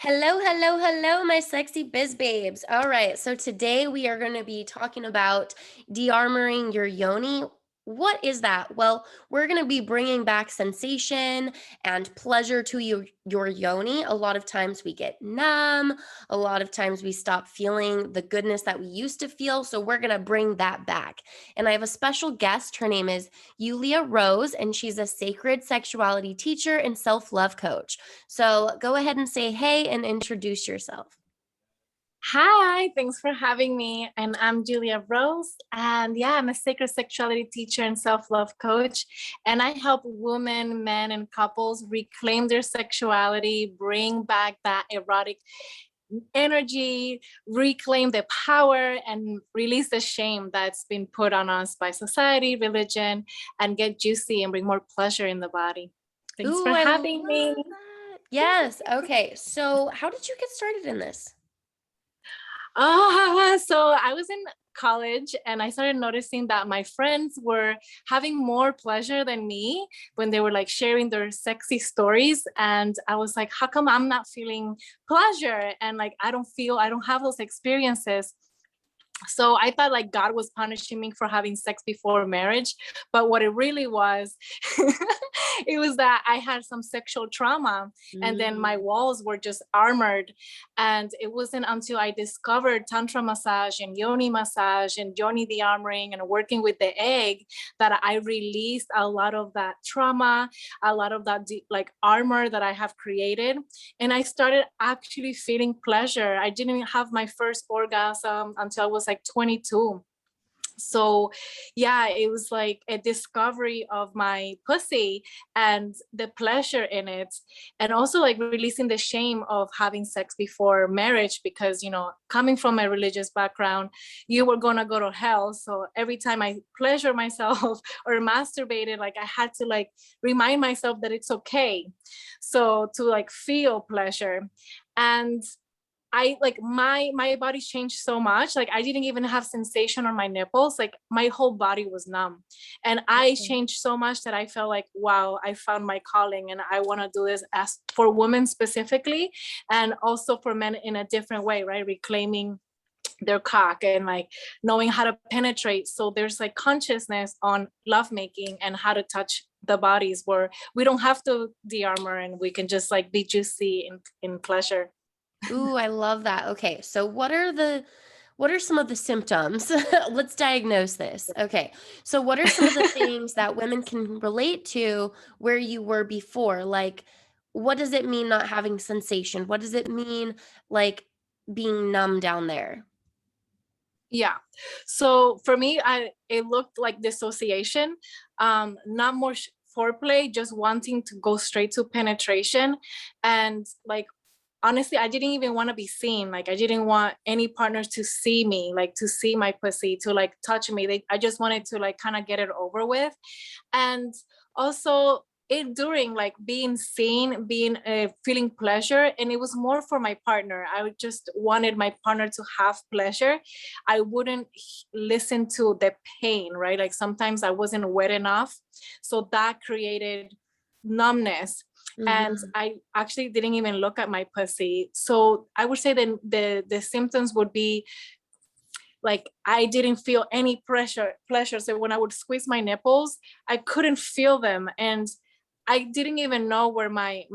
Hello, hello, hello, my sexy biz babes. All right, so today we are going to be talking about de-armoring your yoni. What is that? Well, we're going to be bringing back sensation and pleasure to your yoni. A lot of times we get numb. A lot of times we stop feeling the goodness that we used to feel. So we're going to bring that back. And I have a special guest. Her name is Yulia Rose, and she's a sacred sexuality teacher and self-love coach. So go ahead and say hey and introduce yourself. Hi, thanks for having me. And I'm Yulia Rose. And yeah, I'm a sacred sexuality teacher and self-love coach. And I help women, men, and couples reclaim their sexuality, bring back that erotic energy, reclaim the power, and release the shame that's been put on us by society, religion, and get juicy and bring more pleasure in the body. Thanks Ooh, for I love having me. that. Yes. Okay. So how did you get started in this? So I was in college and I started noticing that my friends were having more pleasure than me when they were like sharing their sexy stories. And I was like, how come I'm not feeling pleasure? And like, I don't have those experiences. So I thought like God was punishing me for having sex before marriage, but what it really was, it was that I had some sexual trauma, and then my Mm. walls were just armored. And it wasn't until I discovered tantra massage and yoni massage and yoni de-armoring and working with the egg that I released a lot of that trauma, a lot of that like armor that I have created, and I started actually feeling pleasure. I didn't have my first orgasm until I was like 22. So yeah, it was like a discovery of my pussy and the pleasure in it, and also like releasing the shame of having sex before marriage, because coming from a religious background, you were gonna go to hell. So every time I pleasure myself or masturbated, like I had to like remind myself that it's okay, so to like feel pleasure. And I like my body changed so much. Like I didn't even have sensation on my nipples. Like my whole body was numb. And I Okay. changed so much that I felt like, wow, I found my calling and I want to do this as for women specifically, and also for men in a different way, right? Reclaiming their cock and like knowing how to penetrate. So there's like consciousness on lovemaking and how to touch the bodies where we don't have to de-armor and we can just like be juicy in pleasure. Ooh, I love that. Okay. So what are some of the symptoms? Let's diagnose this. Okay. So what are some of the things that women can relate to where you were before? Like, what does it mean not having sensation? What does it mean like being numb down there? Yeah. So for me, it looked like dissociation, not more foreplay, just wanting to go straight to penetration. And like honestly, I didn't even want to be seen. Like I didn't want any partners to see me, like to see my pussy, to like touch me. I just wanted to like kind of get it over with. And also it during like being seen, being feeling pleasure, and it was more for my partner. I just wanted my partner to have pleasure. I wouldn't listen to the pain, right? Like sometimes I wasn't wet enough, so that created numbness. And Mhm. I actually didn't even look at my pussy. So I would say that the symptoms would be like I didn't feel any pleasure. So when I would squeeze my nipples, I couldn't feel them, and I didn't even know where my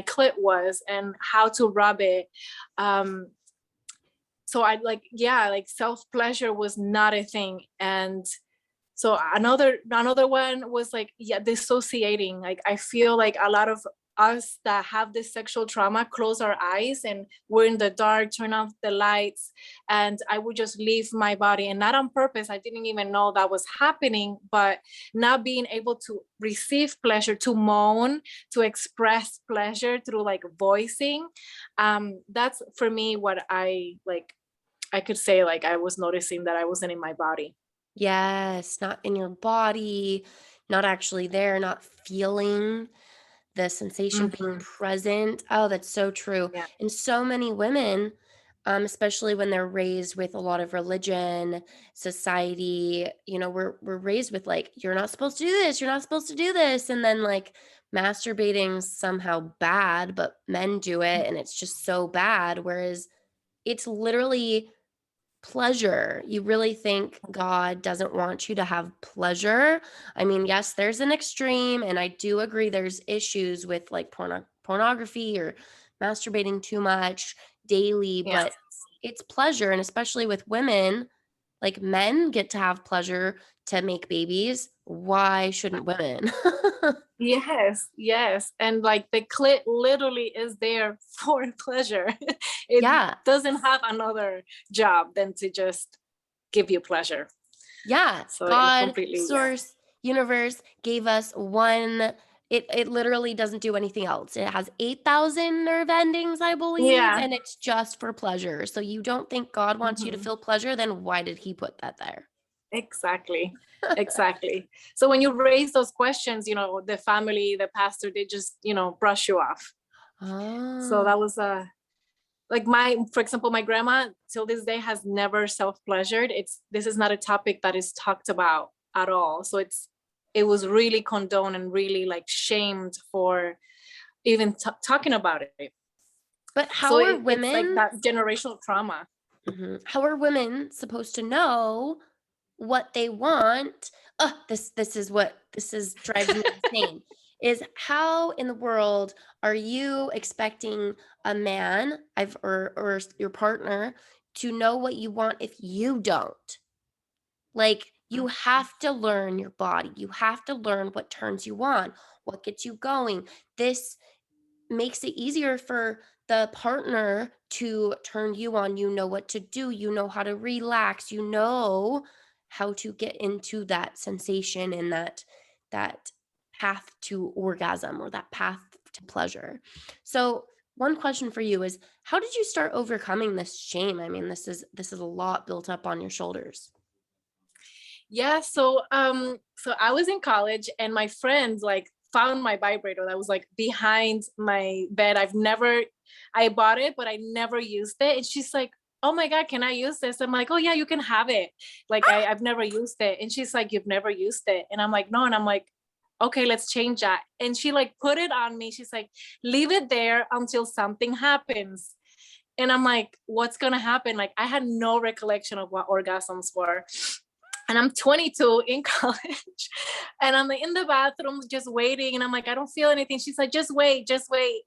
clit was and how to rub it. Um, so I like, yeah, like self pleasure was not a thing. And so another one was like, yeah, dissociating. Like I feel like a lot of us that have this sexual trauma close our eyes and we're in the dark, turn off the lights, and I would just leave my body, and not on purpose. I didn't even know that was happening, but not being able to receive pleasure, to moan, to express pleasure through like voicing. That's for me what I like. I could say like I was noticing that I wasn't in my body. Yes, not in your body, not actually there, not feeling the sensation being Mhm. present. Oh, that's so true. Yeah. And so many women, especially when they're raised with a lot of religion, society, we're raised with like, you're not supposed to do this, you're not supposed to do this. And then like masturbating's somehow bad, but men do it and it's just so bad, whereas it's literally pleasure. You really think God doesn't want you to have pleasure? I mean, yes, there's an extreme, and I do agree there's issues with like pornography or masturbating too much daily, Yeah. but it's pleasure. And especially with women, like men get to have pleasure to make babies. Why shouldn't women? Yes, yes. And like the clit literally is there for pleasure. It Yeah. doesn't have another job than to just give you pleasure. Yeah, So it God, completely, yeah. source, universe gave us one. It literally doesn't do anything else. It has 8,000 nerve endings, I believe, Yeah. and it's just for pleasure. So you don't think God wants you to Mhm. feel pleasure, then why did he put that there? Exactly. Exactly. So when you raise those questions, the family, the pastor, they just, brush you off. So Oh. that was like for example, my grandma till this day has never self-pleasured. This is not a topic that is talked about at all. So it was really condoned and really like shamed for even talking about it. But So how are it's like women that generational trauma. how are women supposed to know what they want? This is drives me insane. Is how in the world are you expecting a man, or your partner to know what you want if you don't? Like, you have to learn your body. You have to learn what turns you on, what gets you going. This makes it easier for the partner to turn you on. You know what to do, you know how to relax, you know how to get into that sensation and that path to orgasm or that path to pleasure. So one question for you is, how did you start overcoming this shame? I mean, this is a lot built up on your shoulders. Yeah, so I was in college and my friends like found my vibrator that was like behind my bed. I bought it, but I never used it. And she's like, "Oh my God, can I use this?" I'm like, "Oh yeah, you can have it." Like I've never used it. And she's like, "You've never used it." And I'm like, "No." And I'm like, "Okay, let's change that." And she like put it on me. She's like, "Leave it there until something happens." And I'm like, "What's gonna happen?" Like I had no recollection of what orgasms were. And I'm 22 in college and I'm like in the bathroom just waiting. And I'm like, "I don't feel anything." She's like, "Just wait, just wait."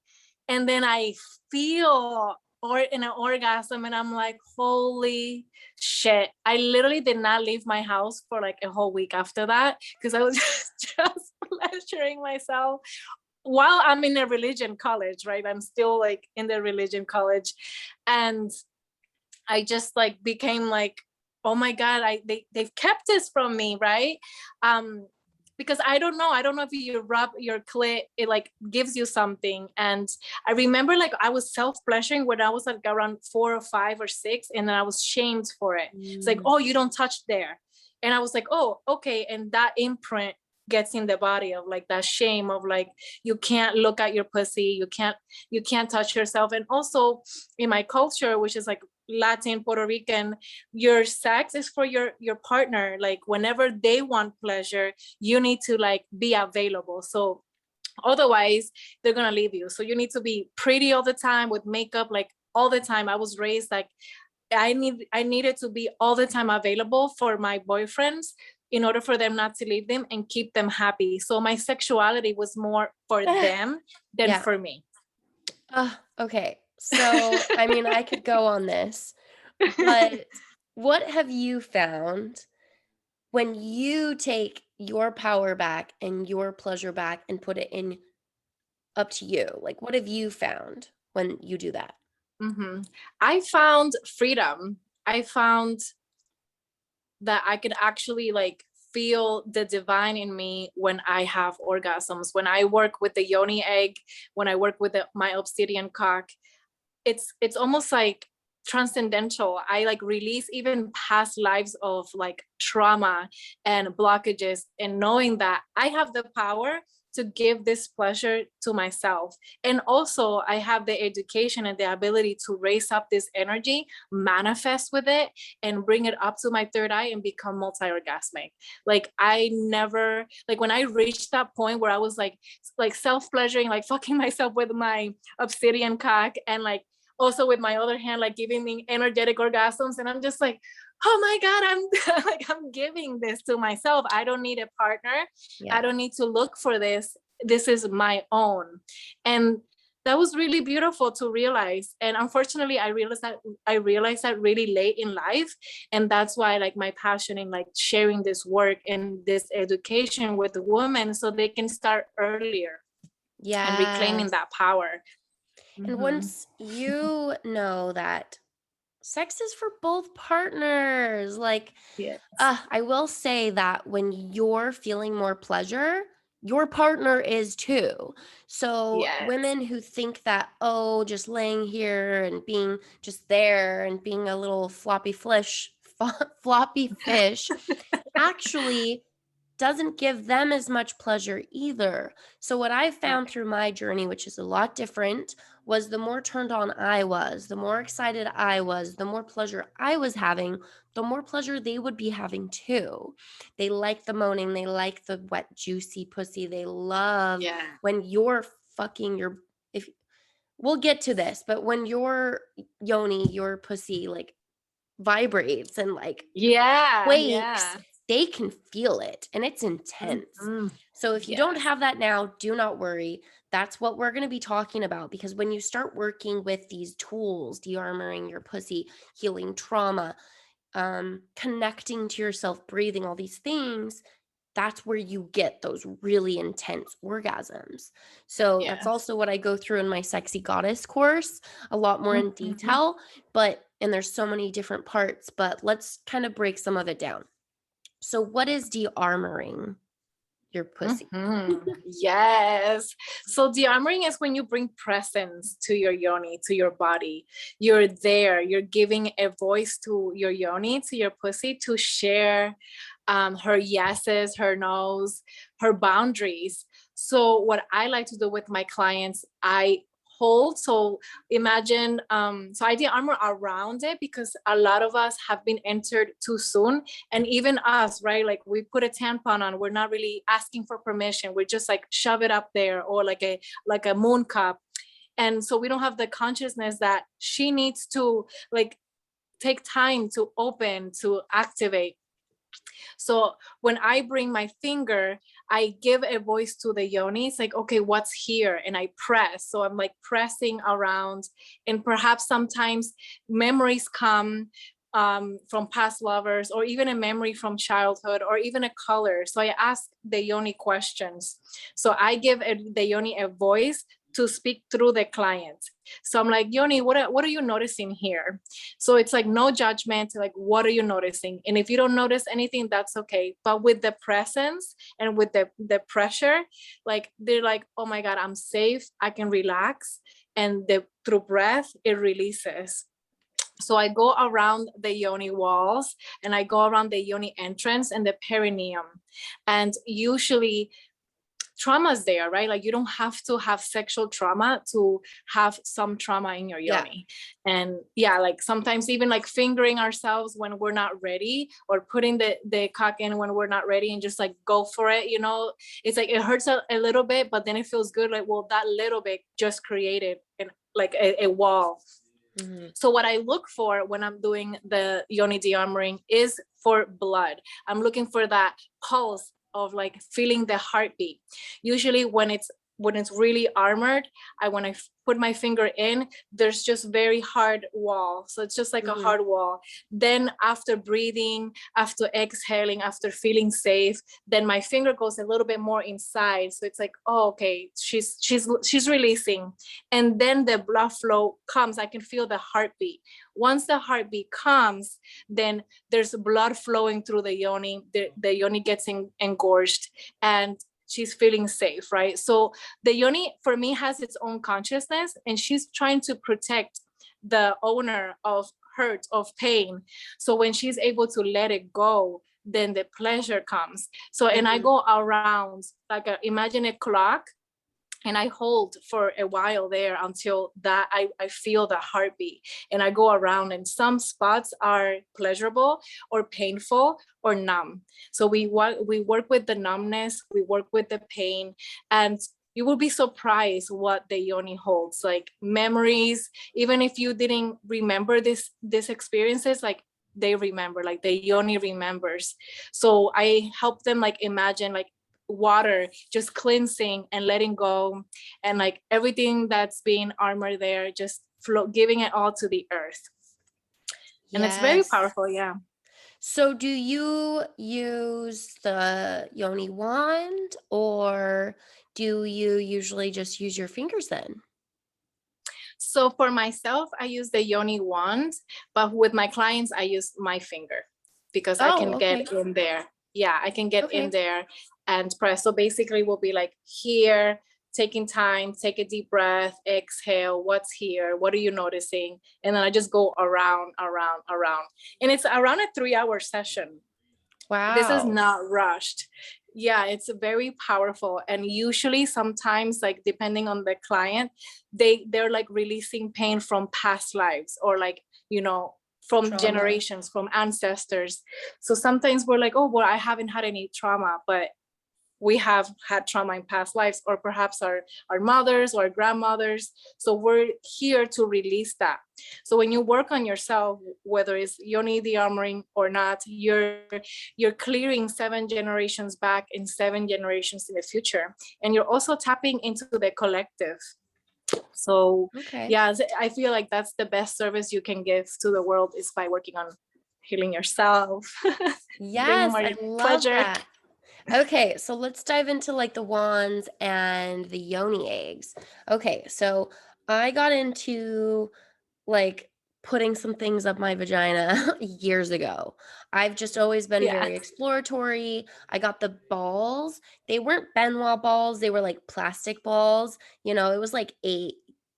And then I feel or in an orgasm and I'm like, holy shit. I literally did not leave my house for like a whole week after that because I was just pleasuring myself while I'm in a religion college, right? I'm still like in the religion college. And I just like became like, oh my God, they've kept this from me, right? Because I don't know if you rub your clit, it like gives you something. And I remember like I was self-pleasuring when I was like around 4 or 5 or 6, and then I was shamed for it. It's like, Mm. "Oh, you don't touch there." And I was like, "Oh, okay." And that imprint gets in the body of like that shame of like you can't look at your pussy, you can't touch yourself. And also in my culture, which is like Latin, Puerto Rican, your sex is for your partner. Like whenever they want pleasure, you need to like be available. So otherwise they're gonna leave you. So you need to be pretty all the time with makeup, like all the time. I was raised like I needed to be all the time available for my boyfriends in order for them not to leave them and keep them happy. So my sexuality was more for them than Yeah. for me. Okay. So, I mean, I could go on this, but what have you found when you take your power back and your pleasure back and put it in up to you? Like, what have you found when you do that? Mhm. I found freedom. I found that I could actually like feel the divine in me when I have orgasms. When I work with the Yoni egg, when I work with my obsidian cock, it's almost like transcendental. I like release even past lives of like trauma and blockages, and knowing that I have the power to give this pleasure to myself. And also I have the education and the ability to raise up this energy, manifest with it, and bring it up to my third eye and become multi-orgasmic. Like I never, like when I reached that point where I was like self-pleasuring, like fucking myself with my obsidian cock, and like also with my other hand, like giving me energetic orgasms. And I'm just like, oh my God, I'm like, I'm giving this to myself. I don't need a partner. Yeah. I don't need to look for this. This is my own. And that was really beautiful to realize. And unfortunately, I realized that really late in life. And that's why like my passion in like sharing this work and this education with the women so they can start earlier and reclaiming Yes. that power. And Mm-hmm. once you know that sex is for both partners, like, Yes. I will say that when you're feeling more pleasure, your partner is too. So Yes. women who think that, oh, just laying here and being just there and being a little floppy fish actually doesn't give them as much pleasure either. So what I found through my journey, which is a lot different, was the more turned on I was, the more excited I was, the more pleasure I was having, the more pleasure they would be having too. They like the moaning, they like the wet juicy pussy. They love when you're fucking your, if we'll get to this, but when your yoni, your pussy like vibrates and like quakes, they can feel it and it's intense. Mm-hmm. So if you don't have that now, do not worry. That's what we're going to be talking about, because when you start working with these tools, de-armoring your pussy, healing trauma, connecting to yourself, breathing, all these things, that's where you get those really intense orgasms. So that's also what I go through in my Sexy Goddess course, a lot more in detail, and there's so many different parts, but let's kind of break some of it down. So what is de-armoring your pussy? Mm-hmm. Yes. So de-armoring is when you bring presence to your yoni, to your body. You're there. You're giving a voice to your yoni, to your pussy, to share her yeses, her nos, her boundaries. So what I like to do with my clients, I hold. So imagine, so I de-armor around it because a lot of us have been entered too soon. And even us, right? Like we put a tampon on, we're not really asking for permission. We just like shove it up there, or like a moon cup. And so we don't have the consciousness that she needs to like take time to open, to activate. So when I bring my finger, I give a voice to the yoni. It's like, okay, what's here? And I press. So I'm like pressing around, and perhaps sometimes memories come from past lovers, or even a memory from childhood, or even a color. So I ask the yoni questions. So I give the yoni a voice to speak through the client. So I'm like, Yoni, what are you noticing here? So it's like no judgment, like what are you noticing? And if you don't notice anything, that's okay. But with the presence and with the pressure, like they're like, oh my God, I'm safe, I can relax. And through breath, it releases. So I go around the yoni walls, and I go around the yoni entrance and the perineum. And usually traumas there, right? Like you don't have to have sexual trauma to have some trauma in your yoni. And like sometimes even like fingering ourselves when we're not ready, or putting the cock in when we're not ready, and just like go for it, you know, it's like it hurts a little bit, but then it feels good. Like, well, that little bit just created like a wall. Mm-hmm. So what I look for when I'm doing the yoni de-armoring is for blood. I'm looking for that pulse of like feeling the heartbeat. Usually when it's really armored, when I put my finger in, there's just very hard wall. So it's just like a hard wall. Then after breathing, after exhaling, after feeling safe, then my finger goes a little bit more inside. So it's like, oh, okay, she's releasing. And then the blood flow comes. I can feel the heartbeat. Once the heartbeat comes, then there's blood flowing through the yoni. The yoni gets engorged, and she's feeling safe, right? So the yoni for me has its own consciousness, and she's trying to protect the owner of hurt, of pain. So when she's able to let it go, then the pleasure comes. So, and I go around like imagine a clock, and I hold for a while there until that I feel the heartbeat, and I go around, and some spots are pleasurable or painful or numb. So we work with the numbness, we work with the pain, and you will be surprised what the yoni holds, like memories. Even if you didn't remember this experiences, like they remember, like the yoni remembers. So I help them like imagine like water just cleansing and letting go, and like everything that's being armored there, just giving it all to the earth. And it's very Yes. powerful. Yeah. So do you use the yoni wand, or do you usually just use your fingers then? So for myself, I use the yoni wand, but with my clients, I use my finger because I Oh, can okay. get in there. Yeah, I can get in Okay. there and press. So basically we'll be like here, taking time, take a deep breath, exhale, what's here, what are you noticing? And then I just go around, around, around. And it's around a 3-hour session. This is Wow. not rushed. Yeah, it's very powerful. And usually sometimes, like depending on the client, they're like releasing pain from past lives, or like, from Trauma. generations, from ancestors. So sometimes we're like, oh well, I haven't had any trauma, but we have had trauma in past lives, or perhaps our mothers or grandmothers. So we're here to release that. So when you work on yourself, whether it's yoni de-armoring or not, you're clearing 7 generations back and 7 generations in the future, and you're also tapping into the collective. So Okay. yeah, I feel like that's the best service you can give to the world, is by working on healing yourself. Bringing Yes, more I love pleasure. that. Okay, so let's dive into like the wands and the yoni eggs. Okay, so I got into like putting some things up my vagina years ago. I've just always been Yeah. very exploratory. I got the balls. They weren't Benoit balls, they were like plastic balls. It was like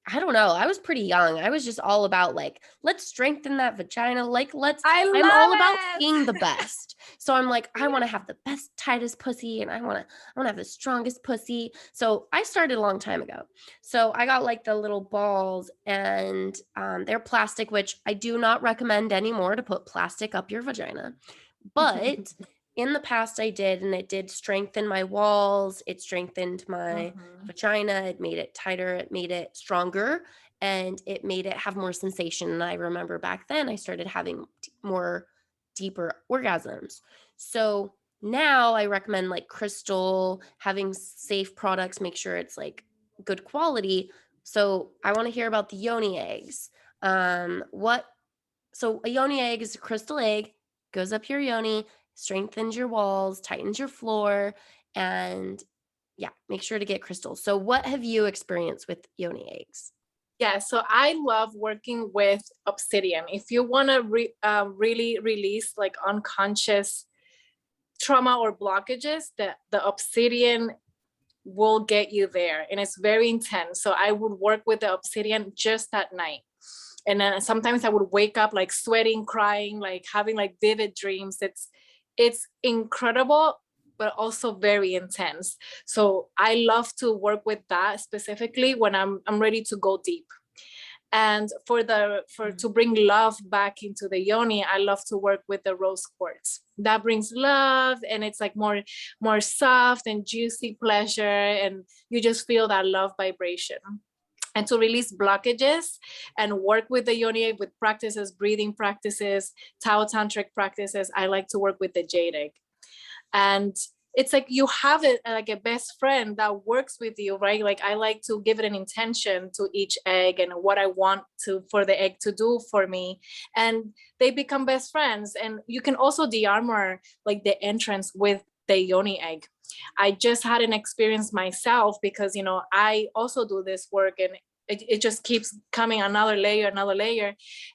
I don't know. I was pretty young. I was just all about like, let's strengthen that vagina. Like, I I'm all about love being the it. best. So I'm like, I want to have the best, tightest pussy, and I want to have the strongest pussy. So I started a long time ago. So I got like the little balls, and they're plastic, which I do not recommend anymore to put plastic up your vagina. But in the past, I did, and it did strengthen my walls. It strengthened my vagina. It made it tighter. It made it stronger, and it made it have more sensation. And I remember back then I started having more deeper orgasms. So now I recommend like crystal, having safe products, make sure it's like good quality. So I want to hear about the yoni eggs. What So a yoni egg is a crystal egg, goes up your yoni, strengthens your walls, tightens your floor, and yeah, make sure to get crystals. So what have you experienced with yoni eggs? Yeah, so I love working with obsidian. If you want to really release like unconscious trauma or blockages, the obsidian will get you there, and it's very intense. So I would work with the obsidian just at night. And then sometimes I would wake up like sweating, crying, like having like vivid dreams. It's incredible, but also very intense. So I love to work with that specifically when I'm ready to go deep. And to bring love back into the yoni, I love to work with the rose quartz. That brings love, and it's like more soft and juicy pleasure, and you just feel that love vibration. And to release blockages and work with the yoni egg with practices, breathing practices, Tao tantric practices, I like to work with the jade egg. And it's like you have it like a best friend that works with you, right? Like I like to give it an intention to each egg and what I want for the egg to do for me, and they become best friends. And you can also de-armor like the entrance with the yoni egg. I just had an experience myself because I also do this work, and it just keeps coming another layer,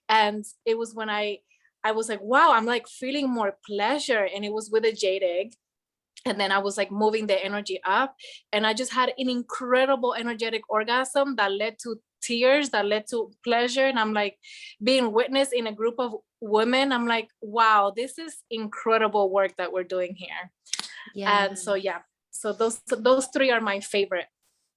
and it was when I was like, wow, I'm like feeling more pleasure, and it was with a jade egg. And then I was like moving the energy up, and I just had an incredible energetic orgasm that led to tears, that led to pleasure. And I'm like, being witnessed in a group of women, I'm like, wow, this is incredible work that we're doing here. Yeah. And so yeah, so those three are my favorite.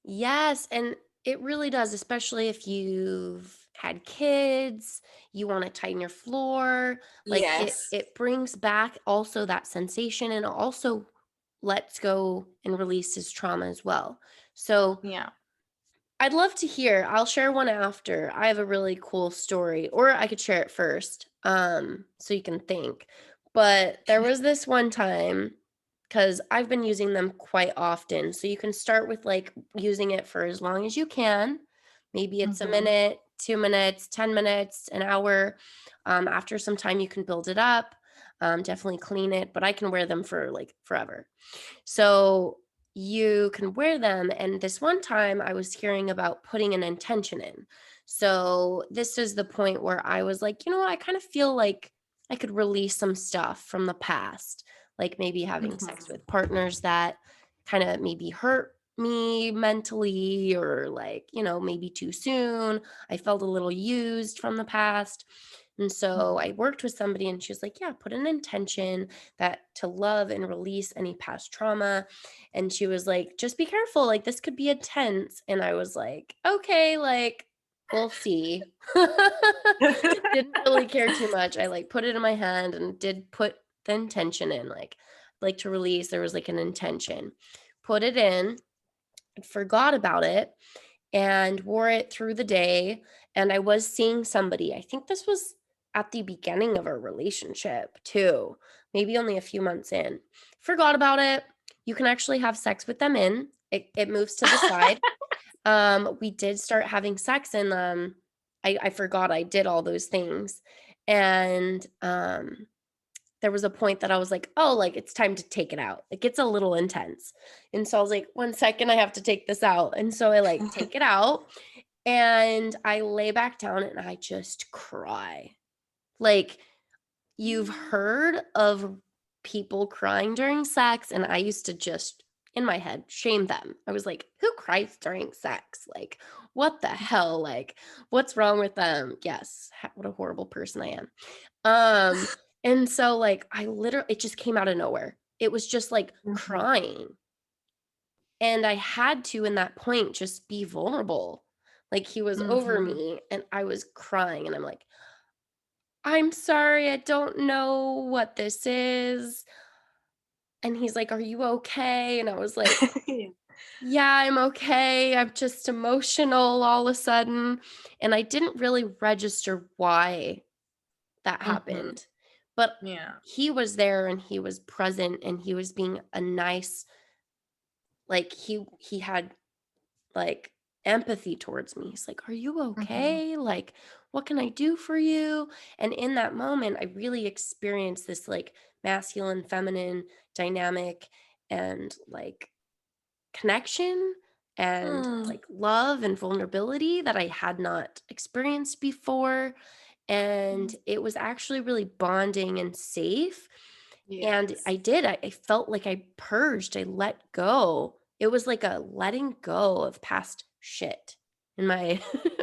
Yes, and it really does, especially if you've had kids, you want to tighten your floor, like Yes. it brings back also that sensation and also lets go and releases trauma as well. So Yeah. I'd love to hear. I'll share one after. I have a really cool story, or I could share it first, so you can think. But there was this one time, because I've been using them quite often. So you can start with like using it for as long as you can. Maybe it's a Mm-hmm. minute, 2 minutes, 10 minutes, an hour. After some time, you can build it up. Definitely clean it, but I can wear them for like forever. So you can wear them. And this one time I was hearing about putting an intention in. So this is the point where I was like, you know what? I kind of feel like I could release some stuff from the past, like maybe having sex Mm-hmm. with partners that kind of maybe hurt me mentally, or like, maybe too soon. I felt a little used from the past. And so I worked with somebody and she was like, yeah, put an intention that to love and release any past trauma. And she was like, just be careful, like this could be intense. And I was like, okay, like we'll see. Didn't really care too much. I like put it in my hand and did put the intention in, like to release. There was like an intention, put it in, forgot about it, and wore it through the day. And I was seeing somebody, I think this was at the beginning of our relationship too, maybe only a few months in. Forgot about it. You can actually have sex with them in. It moves to the side. We did start having sex, and I forgot I did all those things. And there was a point that I was like, oh, like it's time to take it out. It gets a little intense. And so I was like, 1 second, I have to take this out. And so I like take it out and I lay back down and I just cry. Like, you've heard of people crying during sex, and I used to just in my head shame them. I was like, who cries during sex? Like, what the hell? Like, what's wrong with them? Yes, what a horrible person I am. And so like I literally, it just came out of nowhere. It was just like Mhm. crying. And I had to, in that point, just be vulnerable. Like he was over Mhm. me and I was crying and I'm like, I'm sorry, I don't know what this is. And he's like, are you okay? And I was like, yeah, I'm okay. I'm just emotional all of a sudden. And I didn't really register why that Mhm. happened. But Yeah. he was there and he was present and he was being a nice, like he had like empathy towards me. He's like, "Are you Mhm. okay? Like, what can I do for you?" And in that moment, I really experienced this like masculine feminine dynamic and like connection and Mm. like love and vulnerability that I had not experienced before. And it was actually really bonding and safe. And Yes. I felt like I purged, I let go. It was like a letting go of past shit in my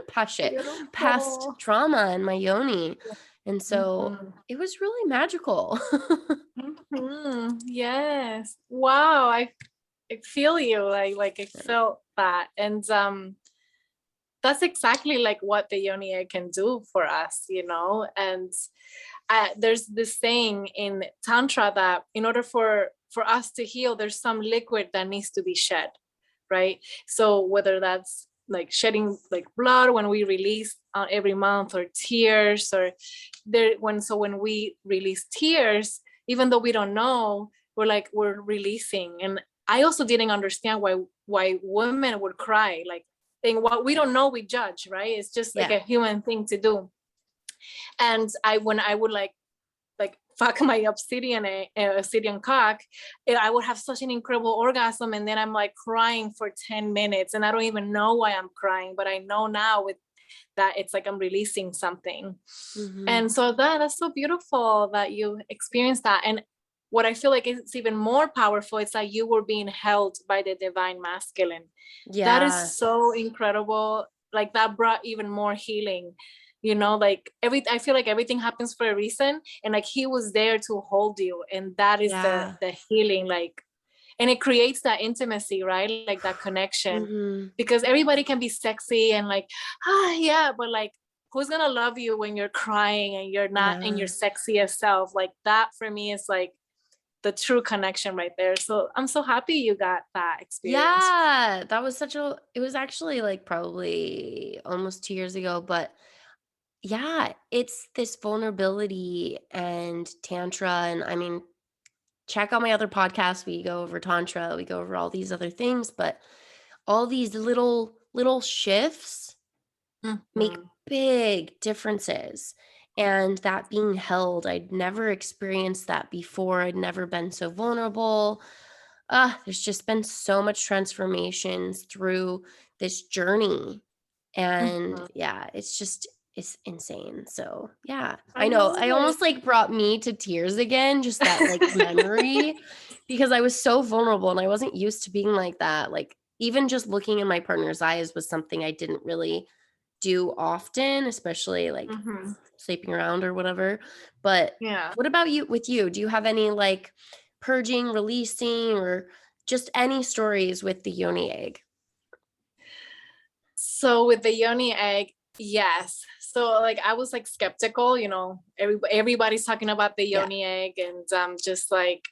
past shit, past Beautiful. trauma in my yoni. And so Mhm. it was really magical. Mhm. Yes. Wow. I feel you. Like I felt that. And that's exactly like what the yoni egg can do for us, you know. And there's this saying in tantra that in order for us to heal, there's some liquid that needs to be shed, right? So whether that's like shedding like blood when we release every month, or tears, or there when we release tears, even though we don't know, we're releasing. And I also didn't understand why women would cry, like, and what we don't know we judge, right? It's just like Yeah. a human thing to do. And when I would like fuck my obsidian cock, I would have such an incredible orgasm, and then I'm like crying for 10 minutes and I don't even know why I'm crying, but I know now with that it's like I'm releasing something. Mhm. And so that's so beautiful that you experienced that. And what I feel like is even more powerful, it's like you were being held by the divine masculine. That is Yeah. so incredible. Like that brought even more healing, you know, like I feel like everything happens for a reason, and like he was there to hold you, and that is Yeah. the healing, like, and it creates that intimacy, right? Like that connection, Mhm. because everybody can be sexy and like, yeah, but like, who's gonna love you when you're crying and you're not in your Yeah. sexiest self? Like that for me is like the true connection right there. So I'm so happy you got that experience. Yeah, that was such a it was actually, like, probably almost 2 years ago, but yeah, it's this vulnerability and tantra, and I mean, check out my other podcasts, we go over tantra, we go over all these other things, but all these little shifts make Mhm. big differences, and that being held, I'd never experienced that before, I'd never been so vulnerable. There's just been so much transformations through this journey. And Mhm. yeah, it's insane. So yeah, I I know. love I it. almost like brought me to tears again, just that like memory, because I was so vulnerable and I wasn't used to being like that. Like even just looking in my partner's eyes was something I didn't really do often, especially like Mhm. sleeping around or whatever. But Yeah. what about you with you? Do you have any like purging, releasing, or just any stories with the yoni egg? So with the yoni egg, yes. So like I was like skeptical, you know, everybody's talking about the Yeah. yoni egg, and I'm just like,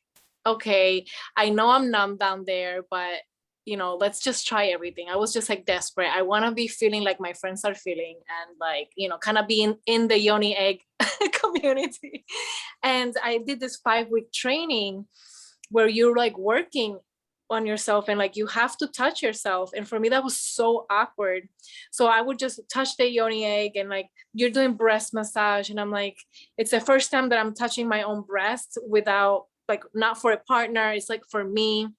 okay, I know I'm numb down there, but you know, let's just try everything. I was just like desperate. I want to be feeling like my friends are feeling, and like, you know, kind of being in the yoni egg community. And I did this 5-week training where you're like working on yourself, and like you have to touch yourself, and for me that was so awkward. So I would just touch the yoni egg, and like you're doing breast massage, and I'm like, it's the first time that I'm touching my own breast without, like, not for a partner, it's like for me.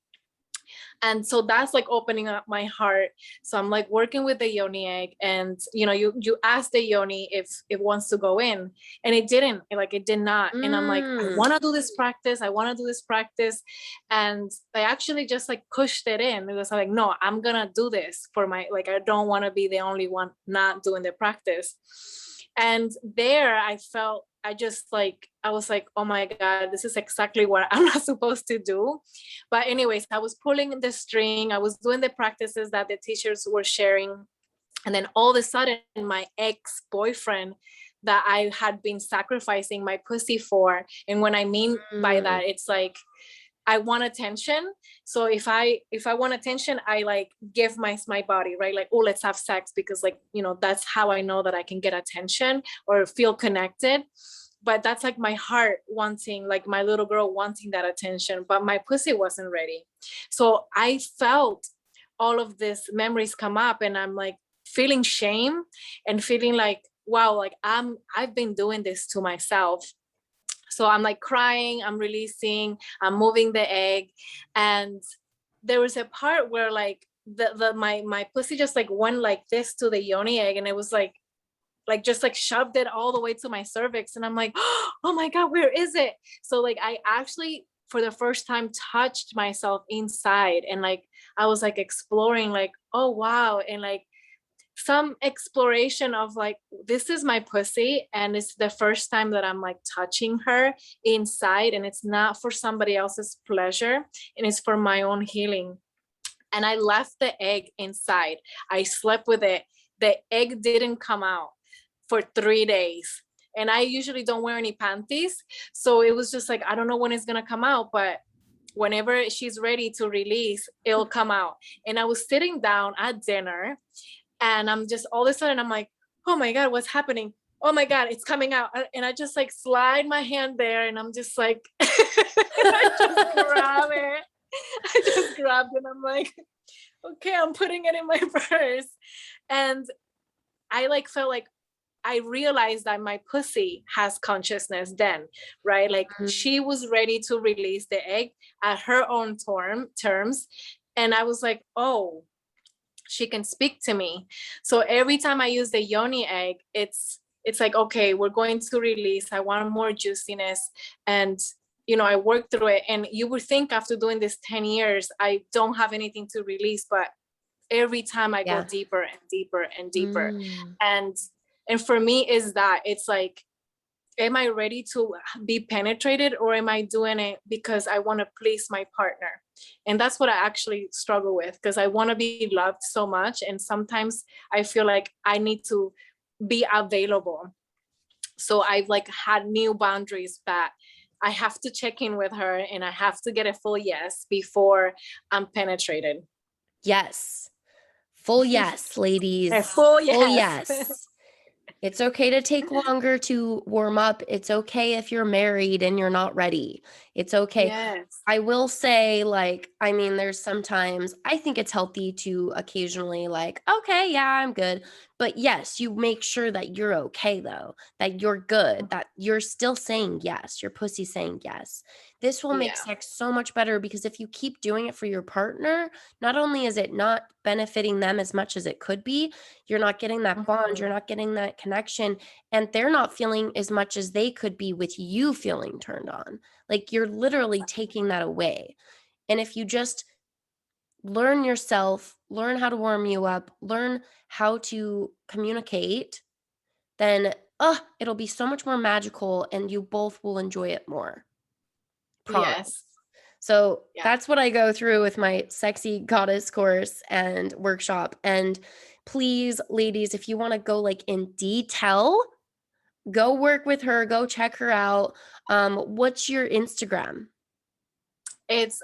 And so that's like opening up my heart. So I'm like working with the yoni egg, and you know, you ask the yoni if it wants to go in, and it didn't, like it did not. And I'm like, I Mm. want to do this practice, I want to do this practice. And I actually just like pushed it in, because I'm like, no, I'm gonna do this for my, like, I don't want to be the only one not doing the practice. And there I felt, I just like, I was like, oh my God, this is exactly what I'm not supposed to do. But anyways, I was pulling the string, I was doing the practices that the teachers were sharing. And then all of a sudden, my ex-boyfriend that I had been sacrificing my pussy for. And when I mean by Mm. that, it's like, I want attention. So if I want attention, I like give my body, right? Like, oh, let's have sex, because like, you know, that's how I know that I can get attention or feel connected. But that's like my heart wanting, like my little girl wanting that attention, but my pussy wasn't ready. So I felt all of these memories come up, and I'm like feeling shame and feeling like, wow, like I've been doing this to myself. So I'm like crying, I'm releasing, I'm moving the egg. And there was a part where like my pussy just like went like this to the yoni egg, and it was like just like shoved it all the way to my cervix. And I'm like, oh my God, where is it? So like I actually for the first time touched myself inside, and like I was like exploring, like, oh wow. And like some exploration of like, this is my pussy, and it's the first time that I'm like touching her inside, and it's not for somebody else's pleasure, and it's for my own healing. And I left the egg inside, I slept with it, the egg didn't come out for 3 days. And I usually don't wear any panties, so it was just like, I don't know when it's gonna come out, but whenever she's ready to release, it'll come out. And I was sitting down at dinner, and I'm just all of a sudden I'm like, oh my God, what's happening? Oh my God, it's coming out. And I just like slide my hand there, and I'm just like, I just grab it. I just grabbed it. I'm like, okay, I'm putting it in my purse. And I like felt like I realized that my pussy has consciousness then, right? Like Mm. she was ready to release the egg at her own terms. And I was like, oh, she can speak to me. So every time I use the yoni egg, it's like, okay, we're going to release, I want more juiciness. And I worked through it. And you would think after doing this 10 years, I don't have anything to release, but every time I go Yeah. deeper and deeper and deeper. Mm. And for me is that it's like, am I ready to be penetrated, or am I doing it because I want to please my partner? And that's what I actually struggle with, because I want to be loved so much. And sometimes I feel like I need to be available. So I've like had new boundaries that I have to check in with her and I have to get a full yes before I'm penetrated. Yes. Full yes, ladies. A full Full yes. yes. It's okay to take longer to warm up. It's okay if you're married and you're not ready. It's okay. Yes. I will say, like, I mean, there's sometimes I think it's healthy to occasionally, like, okay, yeah, I'm good. But yes, you make sure that you're okay, though, that you're good, that you're still saying yes, your pussy saying yes. This will make Yeah. sex so much better, because if you keep doing it for your partner, not only is it not benefiting them as much as it could be, you're not getting that bond, you're not getting that connection, and they're not feeling as much as they could be with you feeling turned on. Like, you're literally taking that away. And if you just learn yourself, learn how to warm you up, learn how to communicate, then it'll be so much more magical and you both will enjoy it more. Promise. Yes. So Yeah. that's what I go through with my sexy goddess course and workshop. And please, ladies, if you want to go like in detail, go work with her, go check her out. What's your Instagram? It's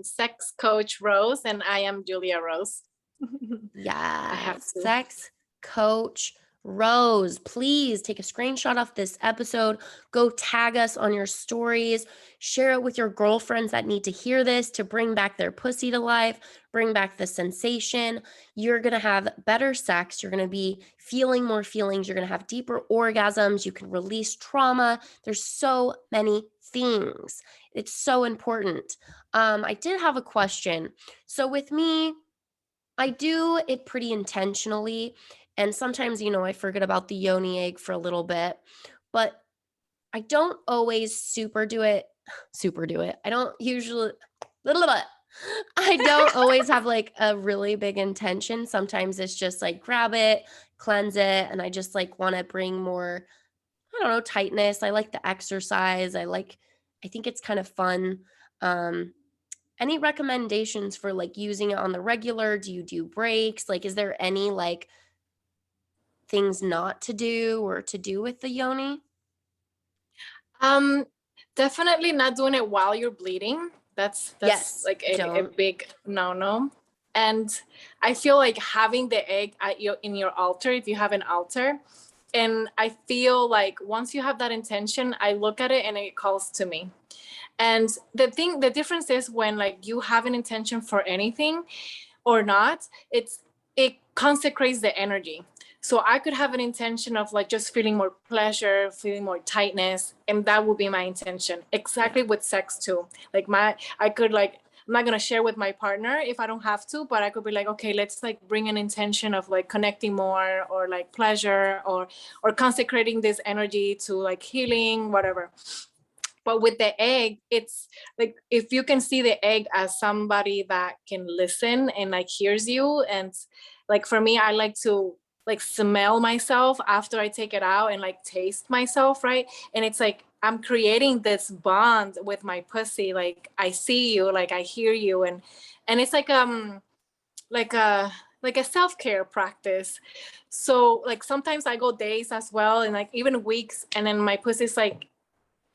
Sex Coach Rose, and I am Yulia Rose. I have Yes, to. Sex Coach Rose. Please take a screenshot of this episode. Go tag us on your stories. Share it with your girlfriends that need to hear this to bring back their pussy to life, bring back the sensation. You're going to have better sex. You're going to be feeling more feelings. You're going to have deeper orgasms. You can release trauma. There's so many things. It's so important. I did have a question. So with me, I do it pretty intentionally. And sometimes, I forget about the yoni egg for a little bit, but I don't always super do it. Super do it. I don't usually, little bit. I don't always have like a really big intention. Sometimes it's just like grab it, cleanse it, and I just like want to bring more, I don't know, tightness. I like the exercise. I think it's kind of fun. Any recommendations for like using it on the regular? Do you do breaks? Like, is there any like things not to do or to do with the yoni? Definitely not doing it while you're bleeding. That's Yes, like a don't. big no. And I feel like having the egg in your altar, if you have an altar, and I feel like once you have that intention, I look at it and it calls to me. And the difference is when like you have an intention for anything or not, it consecrates the energy. So I could have an intention of like just feeling more pleasure, feeling more tightness, and that would be my intention. Exactly with sex too. Like I could like, I'm not gonna share with my partner if I don't have to, but I could be like, okay, let's like bring an intention of like connecting more, or like pleasure, or consecrating this energy to like healing, whatever. But with the egg, it's like, if you can see the egg as somebody that can listen and like hears you. And like for me, I like to like smell myself after I take it out and like taste myself, right? And it's like I'm creating this bond with my pussy. Like I see you, like I hear you, and it's like a self-care practice. So like sometimes I go days as well, and like even weeks, and then my pussy's like,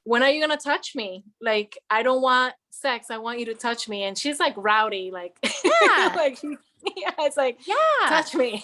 when are you gonna touch me? Like, I don't want sex. I want you to touch me. And she's like rowdy, like, Yeah. like, yeah, it's like, Yeah. touch me.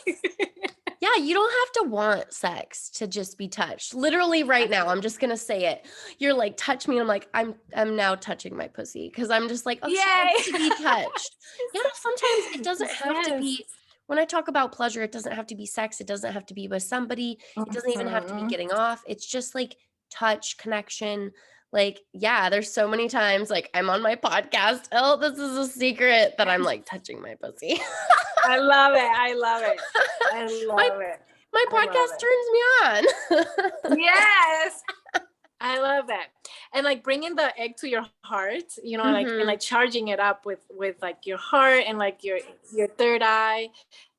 Yeah, you don't have to want sex to just be touched. Literally right now, I'm just gonna say it. You're like, touch me. I'm like, I'm now touching my pussy because I'm just like, oh, she wants to be touched. Yeah, sometimes it doesn't have to be. When I talk about pleasure, it doesn't have to be sex. It doesn't have to be with somebody. It doesn't even have to be getting off. It's just like touch, connection. Like, yeah, there's so many times like I'm on my podcast. Oh, this is a secret that I'm like touching my pussy. I love it. I love it. I love it. My podcast turns me on. Yes. I love it. And like bringing the egg to your heart, you know, like, and Mm-hmm. like charging it up with like your heart and like your third eye.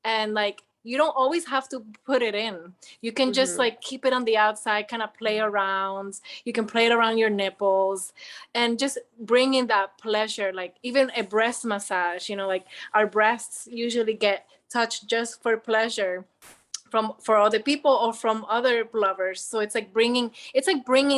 And like you don't always have to put it in. You can just Mm-hmm. like keep it on the outside, kind of play around. You can play it around your nipples and just bring in that pleasure. Like even a breast massage, you know, like our breasts usually get touched just for pleasure from for other people or from other lovers. So it's like bringing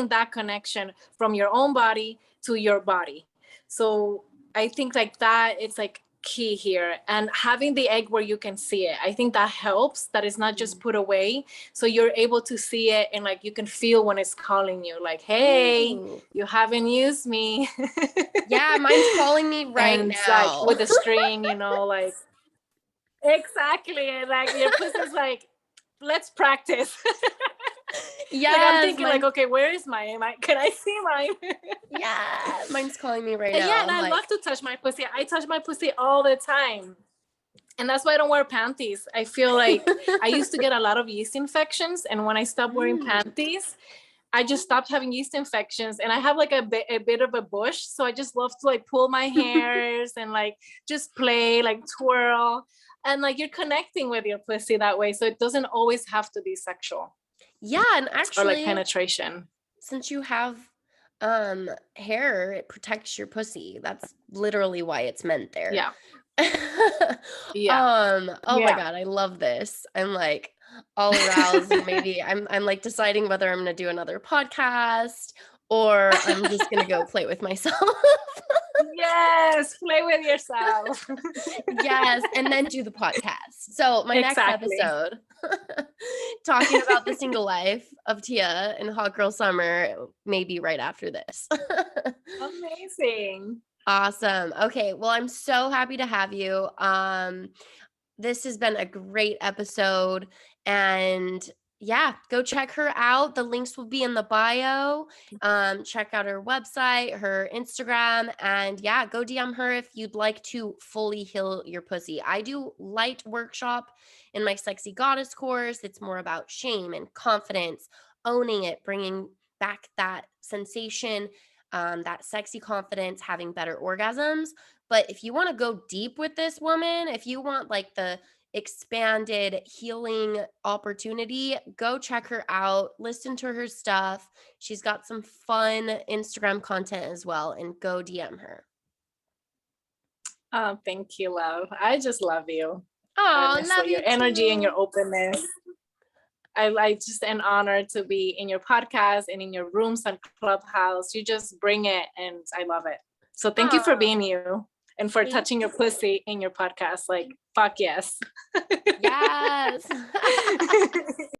that connection from your own body to your body. So I think like that it's like key here, and having the egg where you can see it, I think that helps, that it's not just put away, so you're able to see it and like you can feel when it's calling you like, hey, Ooh. you haven't used me. Yeah, mine's calling me right And like now. with the string, you know, like exactly, like your pussy's like, let's practice. Like I'm Yes, thinking like, mine's okay, where is mine? Can I see mine? yeah, mine's calling me right And yeah, now. and I'm I like, love to touch my pussy. I touch my pussy all the time. And that's why I don't wear panties. I feel like I used to get a lot of yeast infections. And when I stopped wearing mm, panties, I just stopped having yeast infections. And I have like a bit of a bush. So I just love to like pull my hairs and like just play, like twirl. And like you're connecting with your pussy that way. So it doesn't always have to be sexual yeah, and or like actually, penetration. since you have hair, it protects your pussy. That's literally why it's meant there. Yeah. Yeah. Oh my Yeah. God, I love this. I'm like all aroused, and maybe I'm like deciding whether I'm gonna do another podcast or I'm just gonna go play with myself. Yes. Play with yourself. Yes, and then do the podcast. So my next Exactly. episode, talking about the single life of Tia and Hot Girl Summer, maybe right after this. Amazing. Awesome. Okay, well, I'm so happy to have you. This has been a great episode, and yeah, go check her out. The links will be in the bio. Check out her website, her Instagram, and yeah, go DM her if you'd like to fully heal your pussy. I do light workshop in my Sexy Goddess course. It's more about shame and confidence, owning it, bringing back that sensation, that sexy confidence, having better orgasms. But if you want to go deep with this woman, if you want like the expanded healing opportunity, go check her out, listen to her stuff. She's got some fun Instagram content as well, and go DM her. Oh, thank you, love. I just love you. Oh, love Honestly, your you energy and your too. openness. I just an honor to be in your podcast and in your rooms on Clubhouse. You just bring it and I love it. So thank you for Oh, being you and for thank touching your you. pussy in your podcast. Like, fuck yes. Yes.